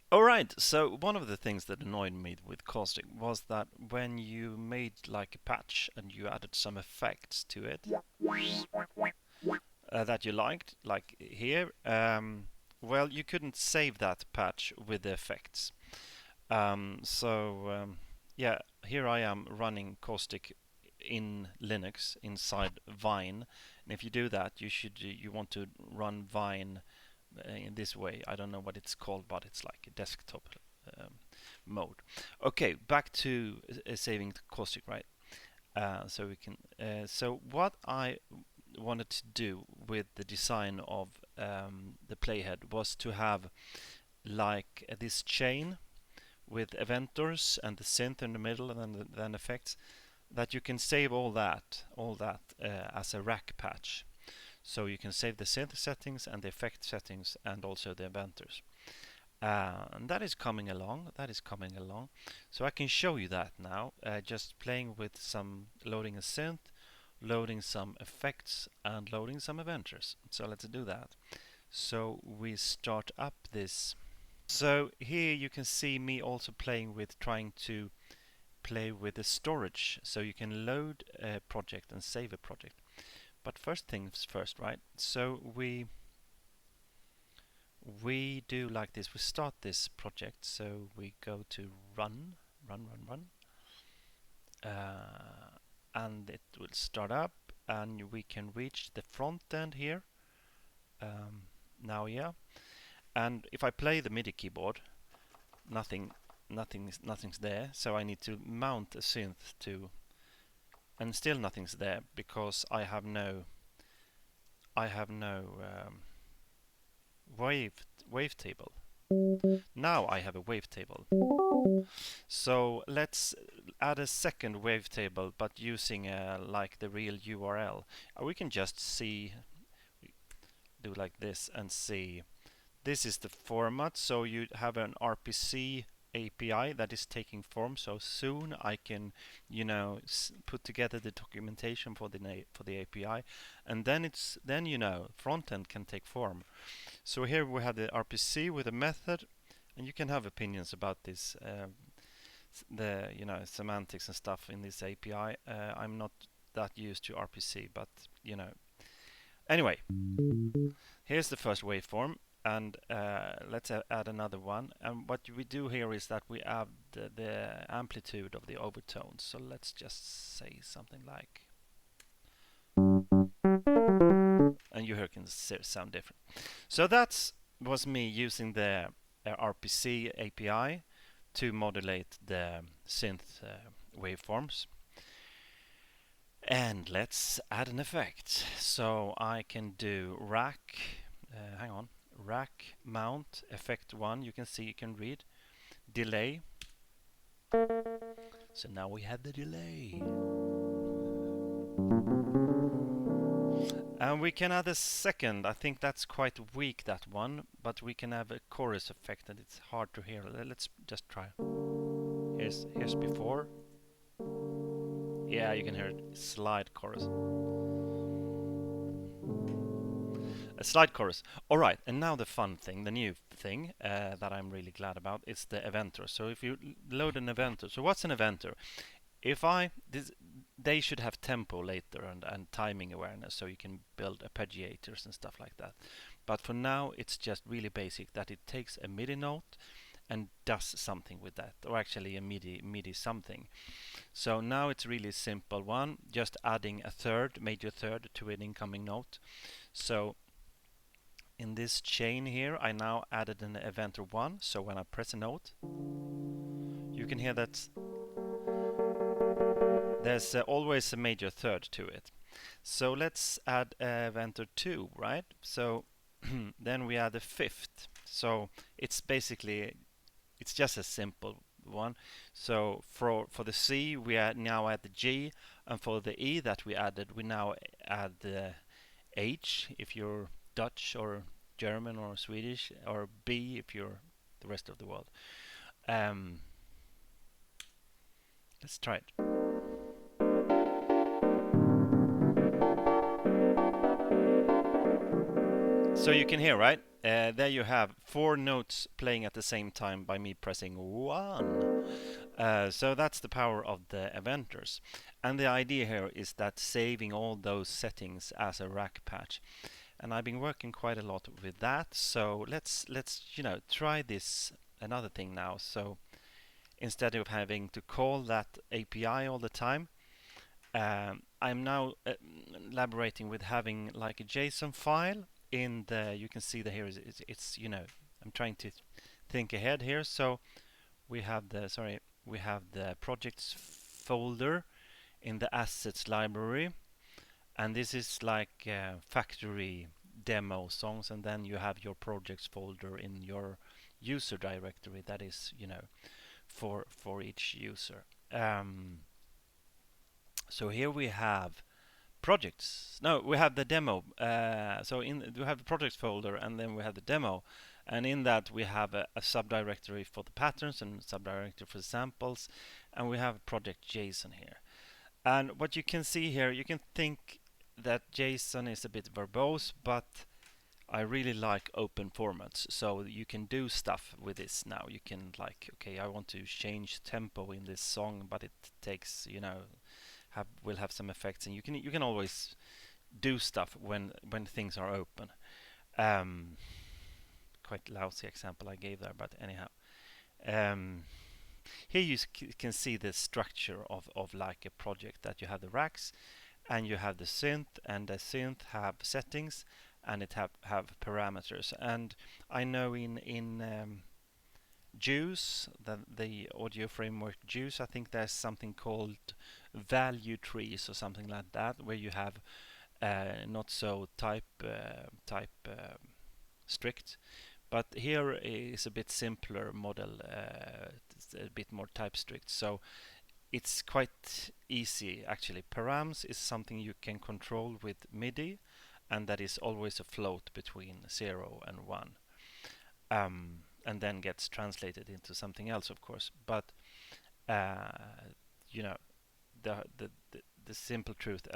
Alright, so one of the things that annoyed me with Caustic was that when you made like a patch and you added some effects to it that you liked, like here, well, you couldn't save that patch with the effects. Yeah, here I am running Caustic in Linux inside Vine, and if you do that, you want to run Vine in this way. I don't know what it's called, but it's like a desktop um, mode. Okay, back to saving Caustic, right? So we can. So what I wanted to do with the design of the playhead was to have like this chain with Eventors and the synth in the middle, and then effects that you can save all that as a rack patch. So you can save the synth settings and the effect settings and also the Eventors. And that is coming along. That is coming along. So I can show you that now. Just playing with some loading a synth, loading some effects, and loading some Eventors. So let's do that. So we start up this. So here you can see me also playing with trying to play with the storage. So you can load a project and save a project. But first things first, right? So we do like this. We start this project. So we go to run, and it will start up, and we can reach the front end here. Now, yeah. And if I play the MIDI keyboard, nothing's there. So I need to mount a synth to, and still nothing's there because I have no wavetable. Now I have a wavetable. So let's add a second wavetable, but using like the real URL. We can just do like this and see. This is the format. So you have an RPC API that is taking form. So soon I can, put together the documentation for the API, and then front end can take form. So here we have the RPC with a method, and you can have opinions about this, the semantics and stuff in this API. I'm not that used to RPC, but anyway, here's the first waveform, and let's add another one. And what we do here is that we add the amplitude of the overtones. So let's just say something like, and you hear can sound different. So that was me using the RPC API to modulate the synth waveforms. And let's add an effect. So I can do rack, rack mount effect 1. You can see, you can read delay. So now we have the delay. And we can add a second. I think that's quite weak, that one, but we can have a chorus effect, and it's hard to hear. Let's just try. Here's before. Yeah, you can hear it. Slide chorus. A slide chorus. All right, and now the fun thing, the new thing that I'm really glad about, is the Eventor. So if you load an Eventor, so what's an Eventor? They should have tempo later and timing awareness, so you can build arpeggiators and stuff like that. But for now, it's just really basic, that it takes a MIDI note and does something with that, or actually a MIDI something. So now it's really simple one, just adding a major third to an incoming note. So in this chain here, I now added an Eventor 1, so when I press a note, you can hear that there's always a major third to it. So let's add Eventer 2, right? So then we add a fifth. So it's just a simple one. So for the C, we now add the G, and for the E that we added, we now add the H if you're Dutch or German or Swedish, or B if you're the rest of the world. Let's try it. So you can hear, right? There you have 4 notes playing at the same time by me pressing 1. So that's the power of the Eventors. And the idea here is that saving all those settings as a rack patch. And I've been working quite a lot with that. So let's try this another thing now. So instead of having to call that API all the time, I'm now elaborating with having like a JSON file in the. You can see that here it's I'm trying to think ahead here. So we have the projects folder in the assets library, and this is like factory demo songs, and then you have your projects folder in your user directory that is for each user. So here we have projects. No, we have the demo. So we have the projects folder, and then we have the demo, and in that we have a subdirectory for the patterns and subdirectory for the samples, and we have project JSON here. And what you can see here, you can think that JSON is a bit verbose, but I really like open formats, so you can do stuff with this now. You can like, okay, I want to change tempo in this song, but it takes, will have some effects, and you can always do stuff when things are open. Quite lousy example I gave there, but anyhow. Here you can see the structure of like a project, that you have the racks and you have the synth, and the synth have settings and it have parameters. And I know in Juice, the audio framework Juice, I think there's something called value trees or something like that, where you have not so type strict. But here is a bit simpler model, it's a bit more type strict. So it's quite easy actually. Params is something you can control with MIDI, and that is always a float between 0 and 1, and then gets translated into something else, of course. But you know, the simple truth,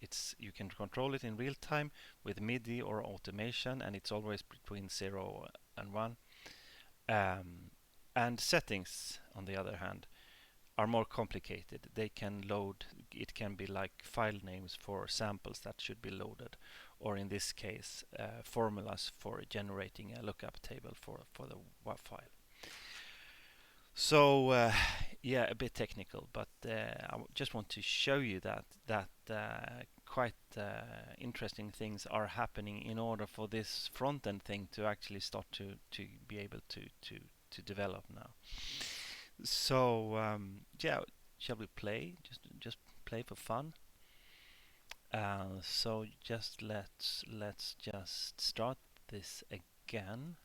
it's you can control it in real time with MIDI or automation, and it's always between 0 and 1. And settings, on the other hand, are more complicated. They can load, it can be like file names for samples that should be loaded, or in this case, formulas for generating a lookup table for the WAV file. So yeah, a bit technical, but I just want to show you that quite interesting things are happening in order for this front-end thing to actually start to be able to develop now. So yeah, shall we play? Just play for fun. So just let's just start this again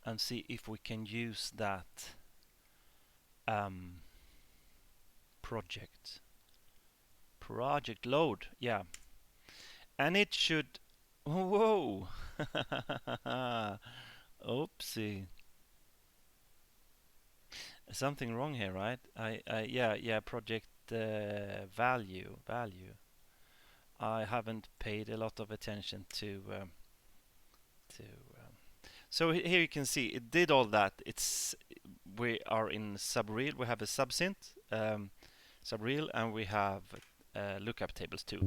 and see if we can use that project load. Yeah, and it should. Whoa! Oopsie. Something wrong here, right? Yeah, project value. I haven't paid a lot of attention to. So here you can see it did all that. We are in subreal. We have a subsynth, subreal, and we have lookup tables too.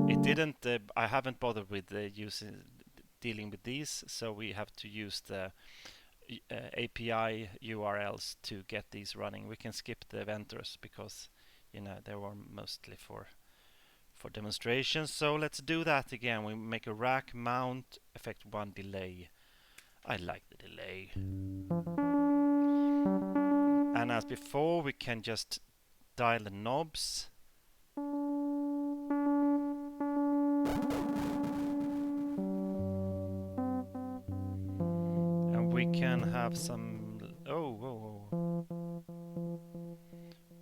It didn't. I haven't bothered with dealing with these, so we have to use the API URLs to get these running. We can skip the Eventors because they were mostly for demonstrations. So let's do that again. We make a rack mount effect 1 delay. I like the delay. And as before, we can just dial the knobs. And we can have some.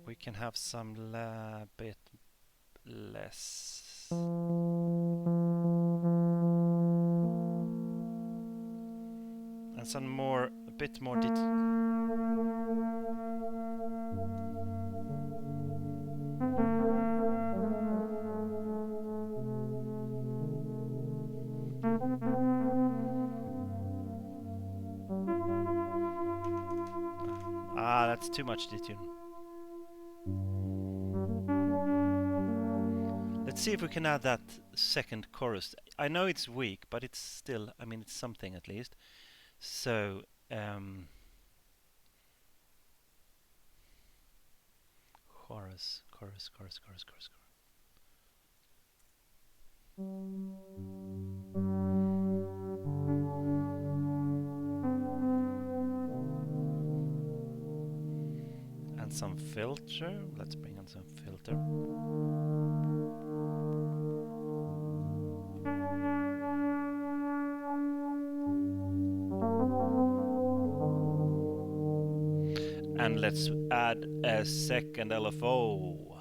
We can have some bit less. And some more, a bit more That's too much detune. Let's see if we can add that second chorus. I know it's weak, but it's still, I mean, it's something at least. So, chorus. And some filter. Let's bring on some filter. And let's add a second LFO.